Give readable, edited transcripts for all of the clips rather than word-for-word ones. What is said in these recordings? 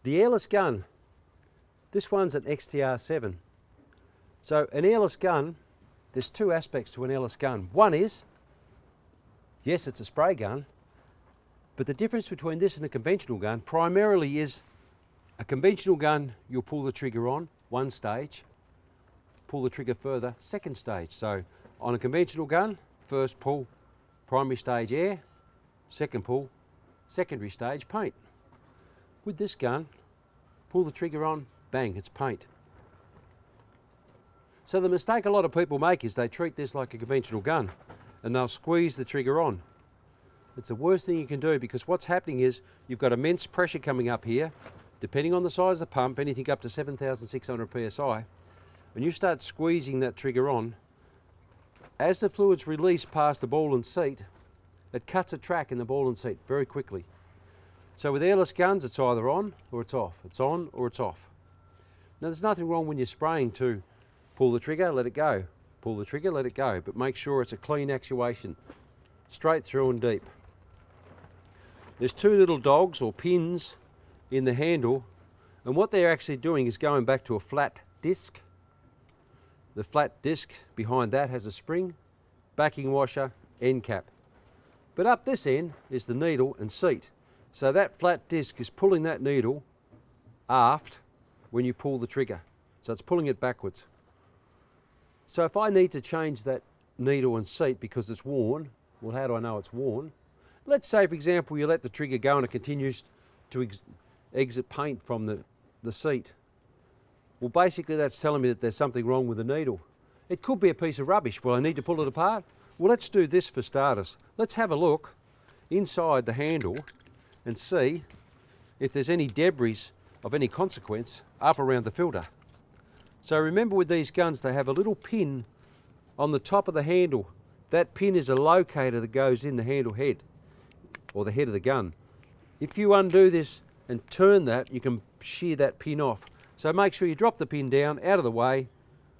The airless gun, this one's an XTR-7. So an airless gun, there's two aspects to an airless gun. One is, yes, it's a spray gun, but the difference between this and a conventional gun primarily is a conventional gun, you'll pull the trigger on one stage, pull the trigger further, second stage. So on a conventional gun, first pull, primary stage air, second pull, secondary stage paint. With this gun, pull the trigger on, bang, it's paint. So the mistake a lot of people make is they treat this like a conventional gun and they'll squeeze the trigger on. It's the worst thing you can do, because what's happening is you've got immense pressure coming up here, depending on the size of the pump, anything up to 7,600 psi. When you start squeezing that trigger on, as the fluids release past the ball and seat, it cuts a track in the ball and seat very quickly. So with airless guns, it's either on or it's off. It's on or it's off. Now there's nothing wrong when you're spraying to pull the trigger, let it go. Pull the trigger, let it go. But make sure it's a clean actuation, straight through and deep. There's two little dogs or pins in the handle, and what they're actually doing is going back to a flat disc. The flat disc behind that has a spring, backing washer, end cap. But up this end is the needle and seat. So that flat disc is pulling that needle aft when you pull the trigger. So it's pulling it backwards. So if I need to change that needle and seat because it's worn, well, how do I know it's worn? Let's say, for example, you let the trigger go and it continues to exit paint from the seat. Well, basically that's telling me that there's something wrong with the needle. It could be a piece of rubbish. Well, I need to pull it apart. Well, let's do this for starters. Let's have a look inside the handle and see if there's any debris of any consequence up around the filter. So remember, with these guns, they have a little pin on the top of the handle. That pin is a locator that goes in the handle head, or the head of the gun. If you undo this and turn that, you can shear that pin off. So make sure you drop the pin down, out of the way,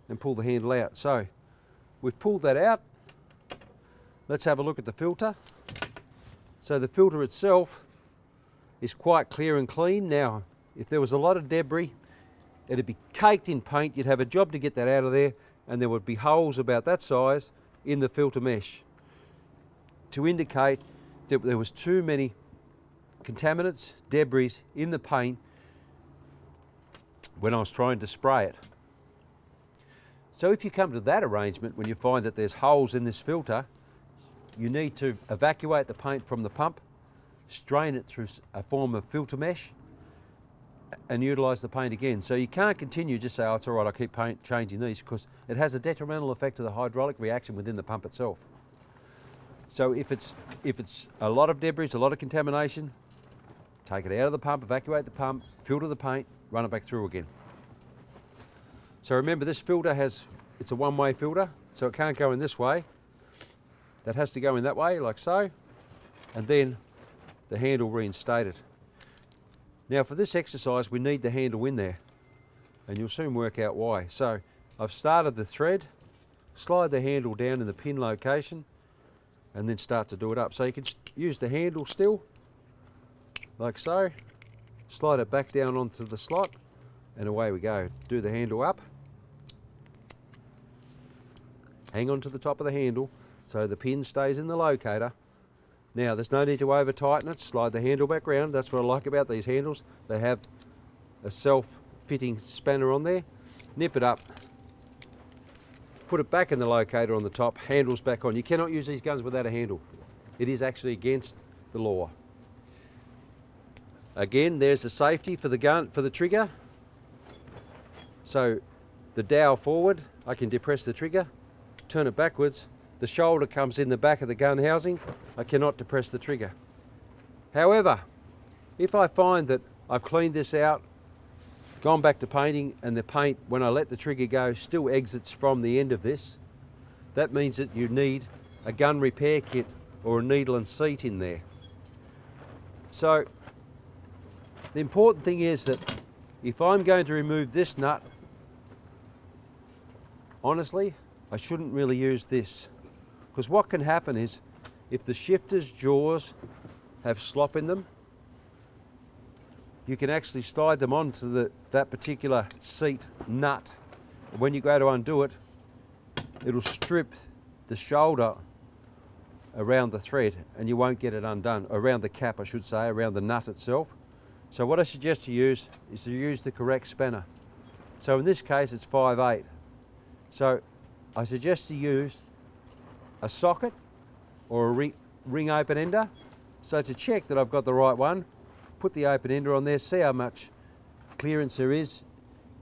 and pull the handle out. So we've pulled that out. Let's have a look at the filter. So the filter itself is quite clear and clean. Now, if there was a lot of debris, it'd be caked in paint. You'd have a job to get that out of there, and there would be holes about that size in the filter mesh to indicate that there was too many contaminants, debris in the paint when I was trying to spray it. So if you come to that arrangement, when you find that there's holes in this filter, you need to evacuate the paint from the pump, strain it through a form of filter mesh, and utilise the paint again. So you can't continue just say, oh, it's all right, I'll keep changing these, because it has a detrimental effect to the hydraulic reaction within the pump itself. So if it's a lot of debris, a lot of contamination, take it out of the pump, evacuate the pump, filter the paint, run it back through again. So remember, this filter it's a one-way filter, so it can't go in this way. That has to go in that way, like so, and then the handle reinstated. Now for this exercise, we need the handle in there, and you'll soon work out why. So I've started the thread, slide the handle down in the pin location, and then start to do it up. So you can use the handle still, like so, slide it back down onto the slot, and away we go. Do the handle up, hang on to the top of the handle so the pin stays in the locator. Now there's no need to over tighten it, slide the handle back round. That's what I like about these handles. They have a self-fitting spanner on there. Nip it up, put it back in the locator on the top, handles back on. You cannot use these guns without a handle. It is actually against the law. Again, there's the safety for the gun, for the trigger. So the dowel forward, I can depress the trigger, turn it backwards. The shoulder comes in the back of the gun housing. I cannot depress the trigger. However, if I find that I've cleaned this out, gone back to painting, and the paint, when I let the trigger go, still exits from the end of this, that means that you need a gun repair kit or a needle and seat in there. So the important thing is that if I'm going to remove this nut, honestly, I shouldn't really use this, because what can happen is if the shifter's jaws have slop in them, you can actually slide them onto that particular seat nut. When you go to undo it, it'll strip the shoulder around the thread and you won't get it undone, around the cap I should say, around the nut itself. So what I suggest you use is to use the correct spanner. So in this case it's 5/8. So I suggest you use a socket or a ring open ender. So to check that I've got the right one, put the open ender on there, see how much clearance there is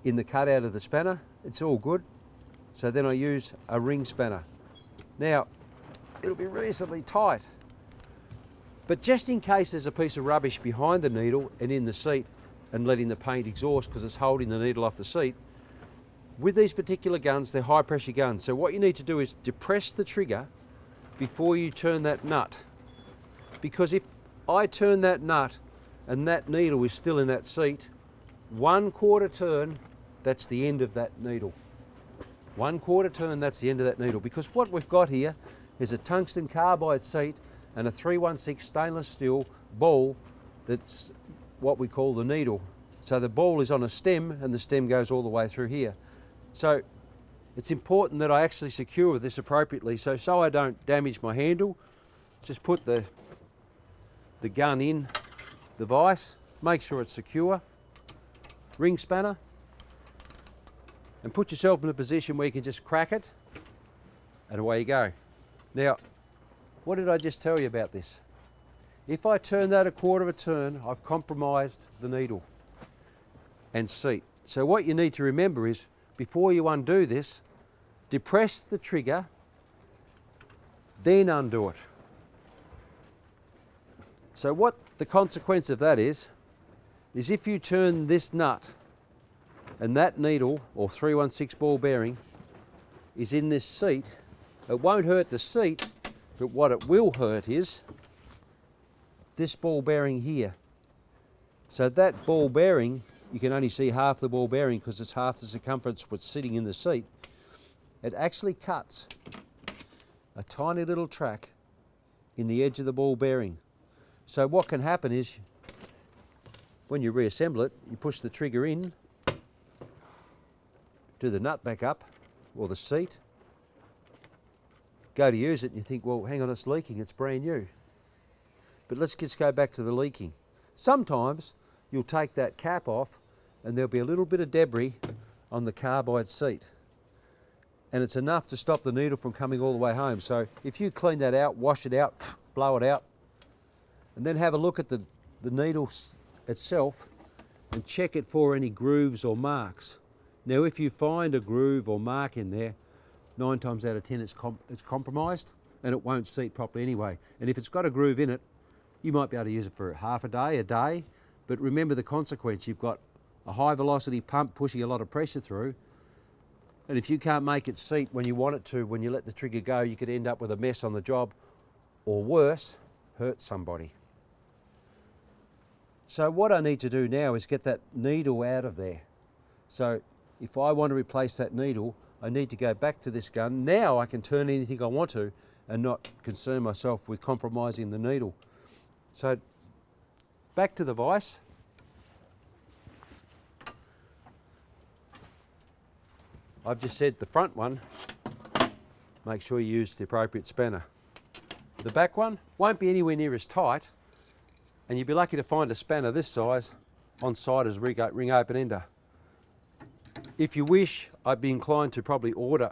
in the cutout of the spanner. It's all good. So then I use a ring spanner. Now, it'll be reasonably tight. But just in case there's a piece of rubbish behind the needle and in the seat and letting the paint exhaust because it's holding the needle off the seat, with these particular guns, they're high pressure guns. So what you need to do is depress the trigger before you turn that nut. Because if I turn that nut and that needle is still in that seat, 1/4 turn, that's the end of that needle. 1/4 turn, that's the end of that needle. Because what we've got here is a tungsten carbide seat and a 316 stainless steel ball that's what we call the needle. So the ball is on a stem and the stem goes all the way through here. So it's important that I actually secure this appropriately so I don't damage my handle. Just put the gun in the vise, make sure it's secure, ring spanner, and put yourself in a position where you can just crack it and away you go. Now, what did I just tell you about this? If I turn that 1/4 turn, I've compromised the needle and seat. So what you need to remember is, before you undo this, depress the trigger, then undo it. So what the consequence of that is if you turn this nut and that needle or 316 ball bearing is in this seat, it won't hurt the seat, but what it will hurt is this ball bearing here. So that ball bearing, you can only see half the ball bearing because it's half the circumference what's sitting in the seat. It actually cuts a tiny little track in the edge of the ball bearing. So what can happen is, when you reassemble it, you push the trigger in, do the nut back up, or the seat, go to use it and you think, well, hang on, it's leaking, it's brand new. But let's just go back to the leaking. Sometimes you'll take that cap off and there'll be a little bit of debris on the carbide seat. And it's enough to stop the needle from coming all the way home. So if you clean that out, wash it out, blow it out, and then have a look at the needle itself and check it for any grooves or marks. Now if you find a groove or mark in there, 9 times out of 10 it's compromised and it won't seat properly anyway. And if it's got a groove in it, you might be able to use it for half a day, but remember the consequence. You've got a high velocity pump pushing a lot of pressure through, and if you can't make it seat when you want it to, when you let the trigger go, you could end up with a mess on the job, or worse, hurt somebody. So what I need to do now is get that needle out of there. So if I want to replace that needle, I need to go back to this gun. Now I can turn anything I want to and not concern myself with compromising the needle. So back to the vise. I've just said the front one, make sure you use the appropriate spanner. The back one won't be anywhere near as tight, and you'll be lucky to find a spanner this size on site as ring open ender. If you wish, I'd be inclined to probably order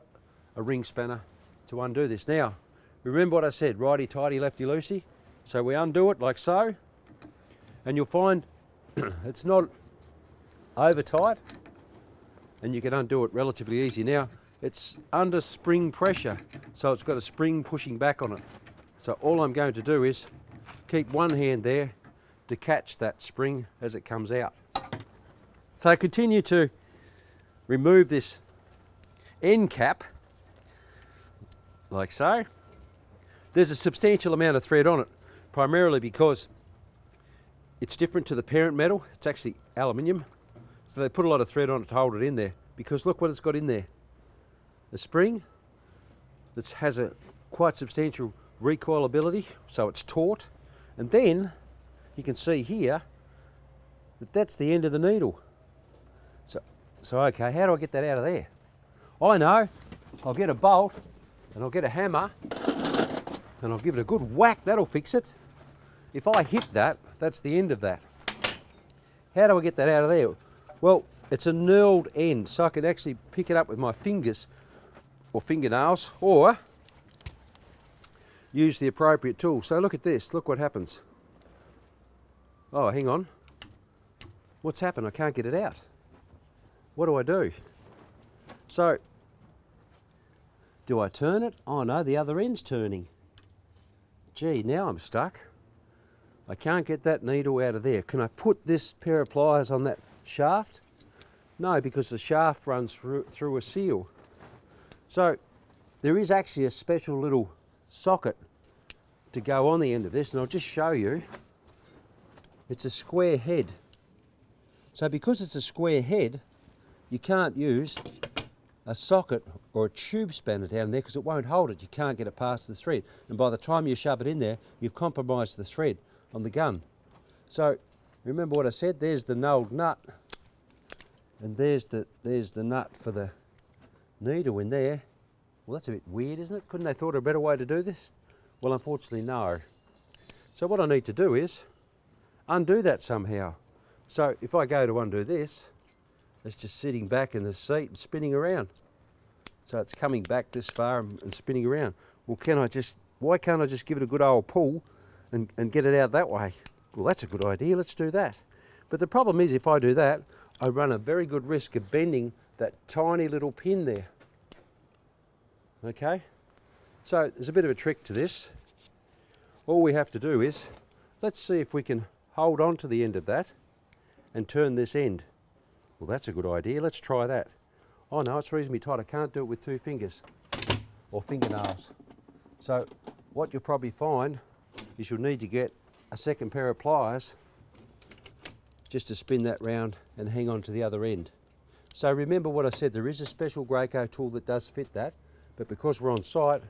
a ring spanner to undo this. Now, remember what I said, righty tighty, lefty loosey. So we undo it like so, and you'll find it's not over tight, and you can undo it relatively easy. Now, it's under spring pressure, so it's got a spring pushing back on it. So all I'm going to do is keep one hand there to catch that spring as it comes out. So continue to remove this end cap, like so. There's a substantial amount of thread on it, primarily because it's different to the parent metal. It's actually aluminium. So they put a lot of thread on it to hold it in there, because look what it's got in there. A spring that has a quite substantial recoilability, so it's taut. And then you can see here, that that's the end of the needle. So okay, how do I get that out of there? I know, I'll get a bolt and I'll get a hammer and I'll give it a good whack, that'll fix it. If I hit that, that's the end of that. How do I get that out of there? Well, it's a knurled end, so I can actually pick it up with my fingers or fingernails, or use the appropriate tool. So look at this, look what happens. Oh, hang on. What's happened? I can't get it out. What do I do? So, do I turn it? Oh no, the other end's turning. Gee, now I'm stuck. I can't get that needle out of there. Can I put this pair of pliers on that shaft? No, because the shaft runs through a seal. So there is actually a special little socket to go on the end of this, and I'll just show you. It's a square head. So because it's a square head, you can't use a socket or a tube spanner down there because it won't hold it. You can't get it past the thread. And by the time you shove it in there, you've compromised the thread on the gun. So remember what I said, there's the nulled nut, and there's the nut for the needle in there. Well, that's a bit weird, isn't it? Couldn't they thought of a better way to do this? Well, unfortunately, no. So what I need to do is undo that somehow. So if I go to undo this, it's just sitting back in the seat and spinning around. So it's coming back this far and spinning around. Well, why can't I just give it a good old pull and get it out that way? Well, that's a good idea, let's do that. But the problem is, if I do that, I run a very good risk of bending that tiny little pin there. Okay? So there's a bit of a trick to this. All we have to do is, let's see if we can hold on to the end of that and turn this end. Well, that's a good idea, let's try that. Oh no, it's reasonably tight, I can't do it with 2 fingers or fingernails. So what you'll probably find is you'll need to get a second pair of pliers just to spin that round and hang on to the other end. So remember what I said, there is a special Graco tool that does fit that, but because we're on site,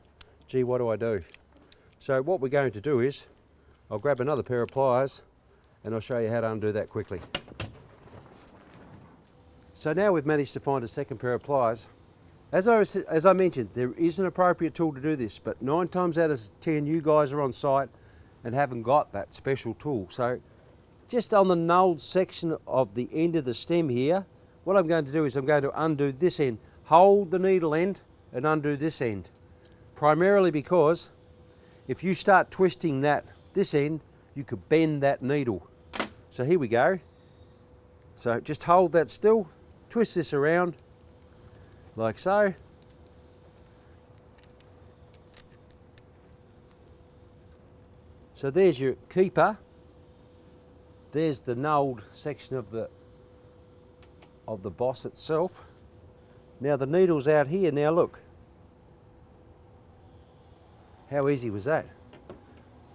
gee, what do? So what we're going to do is, I'll grab another pair of pliers and I'll show you how to undo that quickly. So now we've managed to find a second pair of pliers. As I mentioned, there is an appropriate tool to do this, but 9 times out of 10 you guys are on site and haven't got that special tool. So just on the nulled section of the end of the stem here, what I'm going to do is I'm going to undo this end, hold the needle end and undo this end. Primarily because if you start twisting this end, you could bend that needle. So here we go. So just hold that still, twist this around like so. So there's your keeper. There's the nulled section of the boss itself. Now the needle's out here. Now look. How easy was that?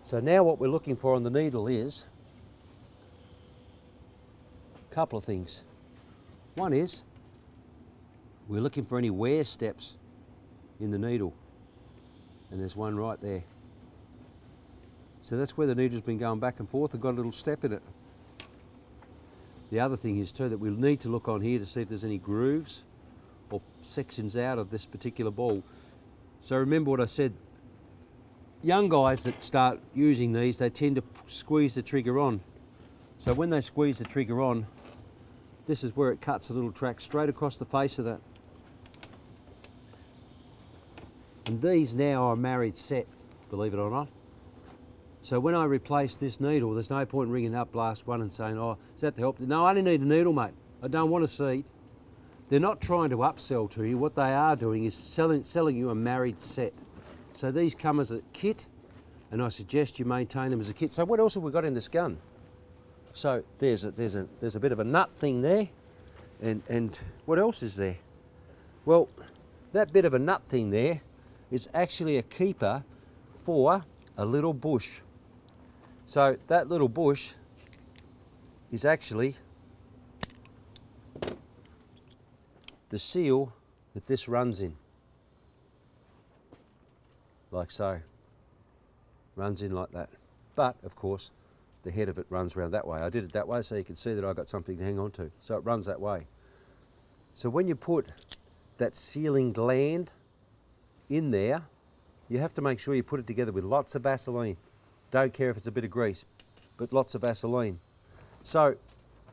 So now what we're looking for on the needle is a couple of things. One is we're looking for any wear steps in the needle, and there's one right there. So that's where the needle's been going back and forth and got a little step in it. The other thing is too that we'll need to look on here to see if there's any grooves or sections out of this particular ball. So remember what I said, young guys that start using these, they tend to squeeze the trigger on. So when they squeeze the trigger on, this is where it cuts a little track straight across the face of that. And these now are married set, believe it or not. So when I replace this needle, there's no point ringing up last one and saying, oh, is that the help? No, I only need a needle, mate. I don't want a seat. They're not trying to upsell to you. What they are doing is selling you a married set. So these come as a kit, and I suggest you maintain them as a kit. So what else have we got in this gun? So there's a bit of a nut thing there, and what else is there? Well, that bit of a nut thing there is actually a keeper for a little bush. So that little bush is actually the seal that this runs in. Like so. Runs in like that. But, of course, the head of it runs around that way. I did it that way so you can see that I got something to hang on to. So it runs that way. So when you put that sealing gland in there, you have to make sure you put it together with lots of Vaseline. Don't care if it's a bit of grease, but lots of Vaseline. So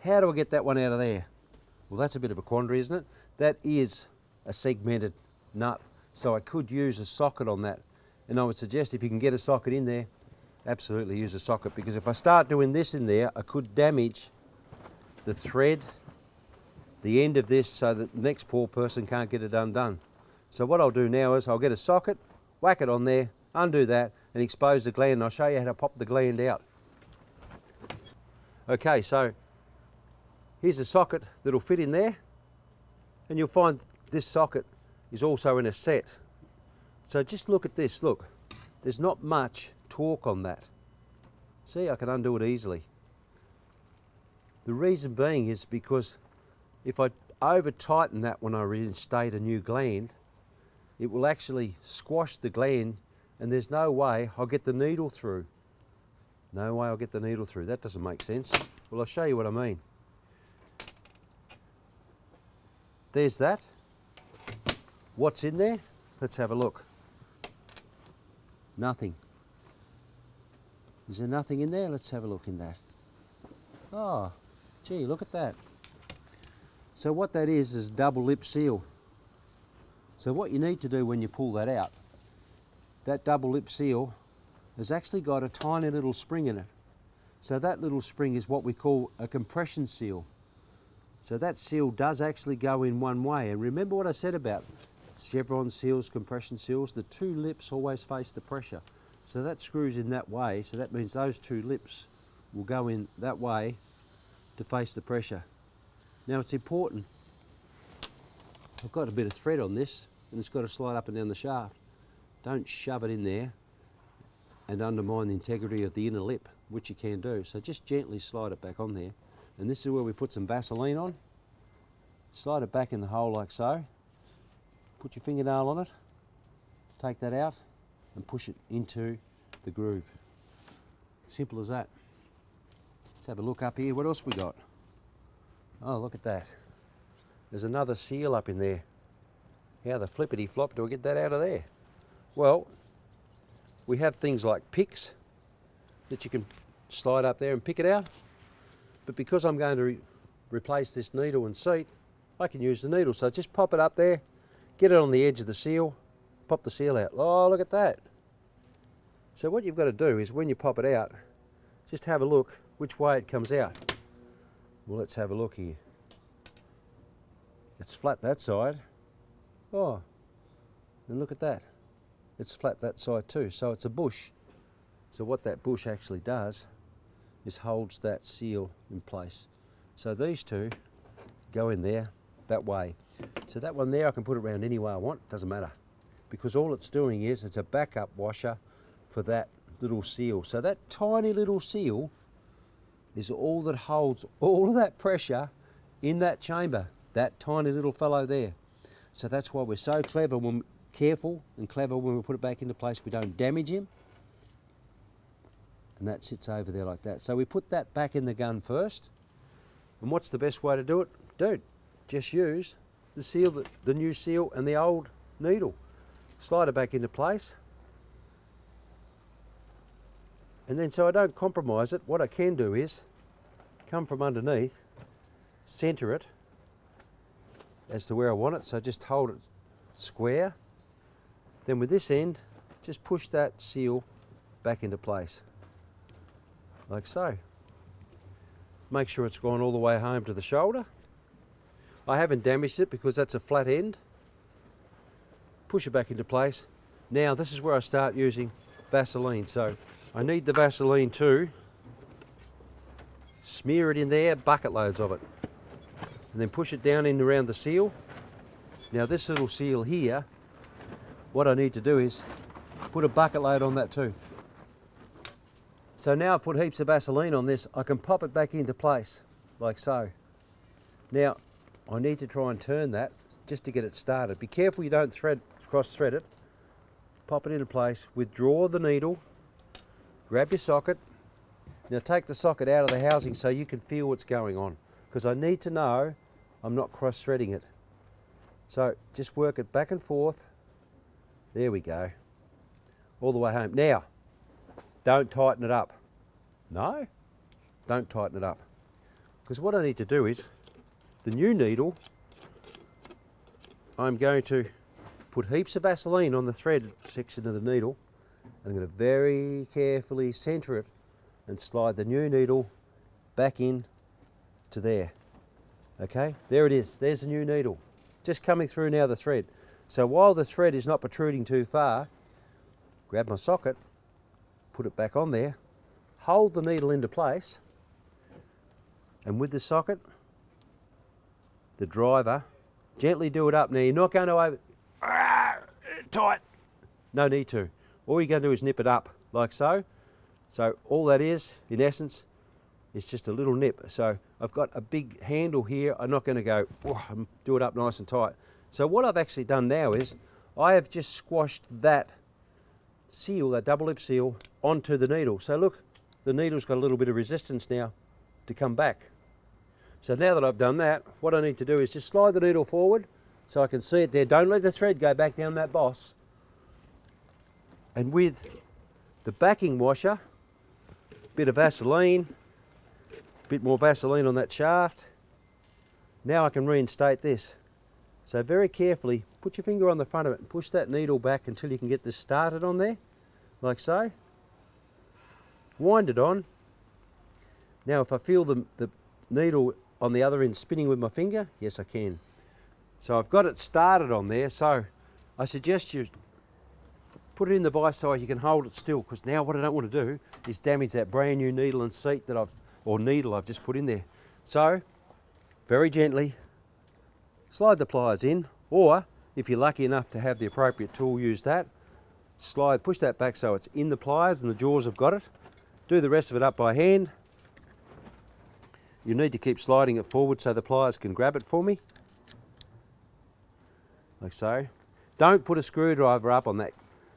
how do I get that one out of there? Well, that's a bit of a quandary, isn't it? That is a segmented nut, so I could use a socket on that. And I would suggest if you can get a socket in there, absolutely use a socket, because if I start doing this in there, I could damage the thread, the end of this, so that the next poor person can't get it undone. So what I'll do now is I'll get a socket, whack it on there, undo that, and expose the gland. I'll show you how to pop the gland out. Okay, so here's a socket that'll fit in there, and you'll find this socket is also in a set. So just look at this, look, there's not much torque on that. See, I can undo it easily. The reason being is because if I over tighten that when I reinstate a new gland, it will actually squash the gland, and there's no way I'll get the needle through. No way I'll get the needle through. That doesn't make sense. Well, I'll show you what I mean. There's that. What's in there? Let's have a look. Nothing. Is there nothing in there? Let's have a look in that. Oh, gee, look at that. So what that is double lip seal. So what you need to do when you pull that out, that double lip seal has actually got a tiny little spring in it. So that little spring is what we call a compression seal. So that seal does actually go in one way. And remember what I said about chevron seals, compression seals, the two lips always face the pressure. So that screws in that way, so that means those two lips will go in that way to face the pressure. Now it's important, I've got a bit of thread on this, and it's got to slide up and down the shaft. Don't shove it in there and undermine the integrity of the inner lip, which you can do. So just gently slide it back on there. And this is where we put some Vaseline on. Slide it back in the hole like so. Put your fingernail on it, take that out and push it into the groove. Simple as that. Let's have a look up here. What else we got? Oh, look at that. There's another seal up in there. How the flippity flop do I get that out of there? Well, we have things like picks that you can slide up there and pick it out. But because I'm going to replace this needle and seat, I can use the needle. So just pop it up there, get it on the edge of the seal, pop the seal out. Oh, look at that. So what you've got to do is when you pop it out, just have a look which way it comes out. Well, let's have a look here. It's flat that side. Oh, and look at that. It's flat that side too, so it's a bush. So what that bush actually does is holds that seal in place. So these two go in there that way. So that one there I can put it around any way I want, doesn't matter. Because all it's doing is it's a backup washer for that little seal. So that tiny little seal is all that holds all of that pressure in that chamber, that tiny little fellow there. So that's why we're so clever, careful and clever when we put it back into place. We don't damage him. And that sits over there like that. So we put that back in the gun first. And what's the best way to do it? Dude, just use the seal, the new seal and the old needle. Slide it back into place. And then so I don't compromise it, what I can do is come from underneath, center it as to where I want it. So just hold it square. Then with this end, just push that seal back into place. Like so. Make sure it's gone all the way home to the shoulder. I haven't damaged it because that's a flat end. Push it back into place. Now this is where I start using Vaseline. So I need the Vaseline too. Smear it in there, bucket loads of it. And then push it down in around the seal. Now this little seal here, what I need to do is put a bucket load on that too. So now I put heaps of Vaseline on this, I can pop it back into place, like so. Now, I need to try and turn that just to get it started. Be careful you don't cross-thread it. Pop it into place, withdraw the needle, grab your socket. Now take the socket out of the housing so you can feel what's going on, because I need to know I'm not cross-threading it. So just work it back and forth. There we go. All the way home. Now, don't tighten it up. No, don't tighten it up. Because what I need to do is, the new needle, I'm going to put heaps of Vaseline on the thread section of the needle. And I'm going to very carefully centre it and slide the new needle back in to there. Okay, there it is. There's the new needle. Just coming through now the thread. So while the thread is not protruding too far, grab my socket, put it back on there, hold the needle into place, and with the socket, the driver, gently do it up. Now you're not going to over, tight, no need to. All you're going to do is nip it up like so. So all that is, in essence, is just a little nip. So I've got a big handle here. I'm not going to go do it up nice and tight. So what I've actually done now is I have just squashed that seal, that double lip seal, onto the needle. So look, the needle's got a little bit of resistance now to come back. So now that I've done that, what I need to do is just slide the needle forward so I can see it there. Don't let the thread go back down that boss. And with the backing washer, bit of Vaseline, bit more Vaseline on that shaft. Now I can reinstate this. So very carefully, put your finger on the front of it and push that needle back until you can get this started on there, like so. Wind it on. Now if I feel the needle on the other end spinning with my finger, yes I can. So I've got it started on there, so I suggest you put it in the vise so you can hold it still, because now what I don't want to do is damage that brand new needle and seat that I've just put in there. So very gently slide the pliers in, or if you're lucky enough to have the appropriate tool, use that. Push that back so it's in the pliers and the jaws have got it. Do the rest of it up by hand. You need to keep sliding it forward so the pliers can grab it for me, like so. Don't put a screwdriver up on that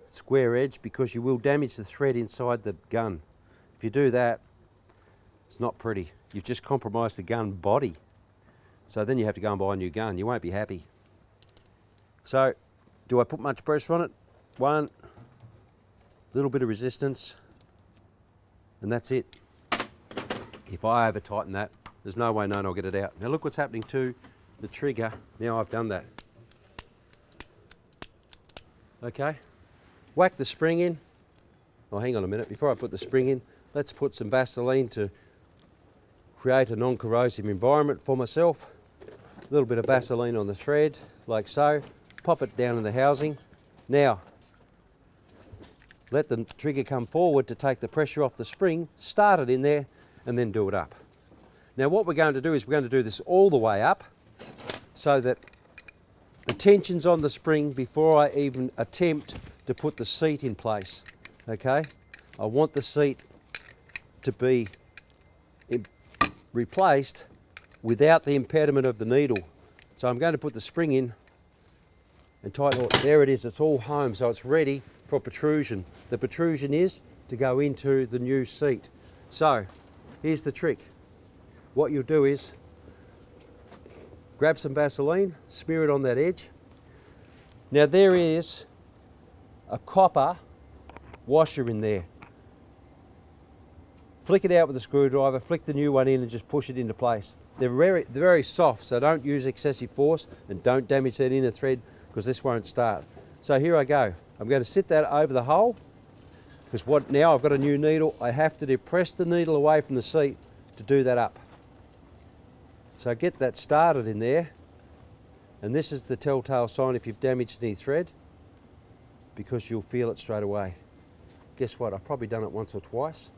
square edge because you will damage the thread inside the gun. If you do that, it's not pretty. You've just compromised the gun body. So then you have to go and buy a new gun. You won't be happy. So, do I put much pressure on it? One, little bit of resistance, and that's it. If I over tighten that, there's no way known I'll get it out. Now look what's happening to the trigger now I've done that. Okay, whack the spring in. Oh, hang on a minute. Before I put the spring in, let's put some Vaseline to create a non-corrosive environment for myself. A little bit of Vaseline on the thread, like so. Pop it down in the housing. Now, let the trigger come forward to take the pressure off the spring, start it in there, and then do it up. Now what we're going to do is we're going to do this all the way up so that the tension's on the spring before I even attempt to put the seat in place, okay? I want the seat to be replaced without the impediment of the needle. So I'm going to put the spring in and tighten it. There it is, it's all home, so it's ready for protrusion. The protrusion is to go into the new seat. So here's the trick. What you'll do is grab some Vaseline, smear it on that edge. Now there is a copper washer in there. Flick it out with a screwdriver, flick the new one in and just push it into place. They're very soft, so don't use excessive force and don't damage that inner thread because this won't start. So here I go. I'm going to sit that over the hole because now I've got a new needle. I have to depress the needle away from the seat to do that up. So get that started in there, and this is the telltale sign if you've damaged any thread, because you'll feel it straight away. Guess what? I've probably done it once or twice,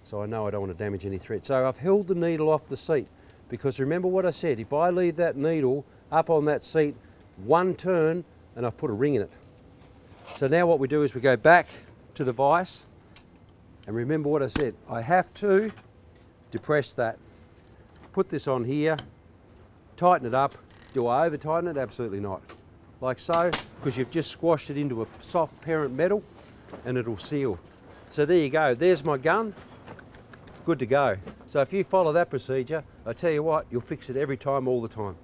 so I know I don't want to damage any thread. So I've held the needle off the seat, because remember what I said, if I leave that needle up on that seat one turn and I've put a ring in it. So now what we do is we go back to the vise, and remember what I said, I have to depress that. Put this on here, tighten it up. Do I over tighten it? Absolutely not. Like so, because you've just squashed it into a soft parent metal and it'll seal. So there you go, there's my gun. good to go. So if you follow that procedure, I tell you what, you'll fix it every time, all the time.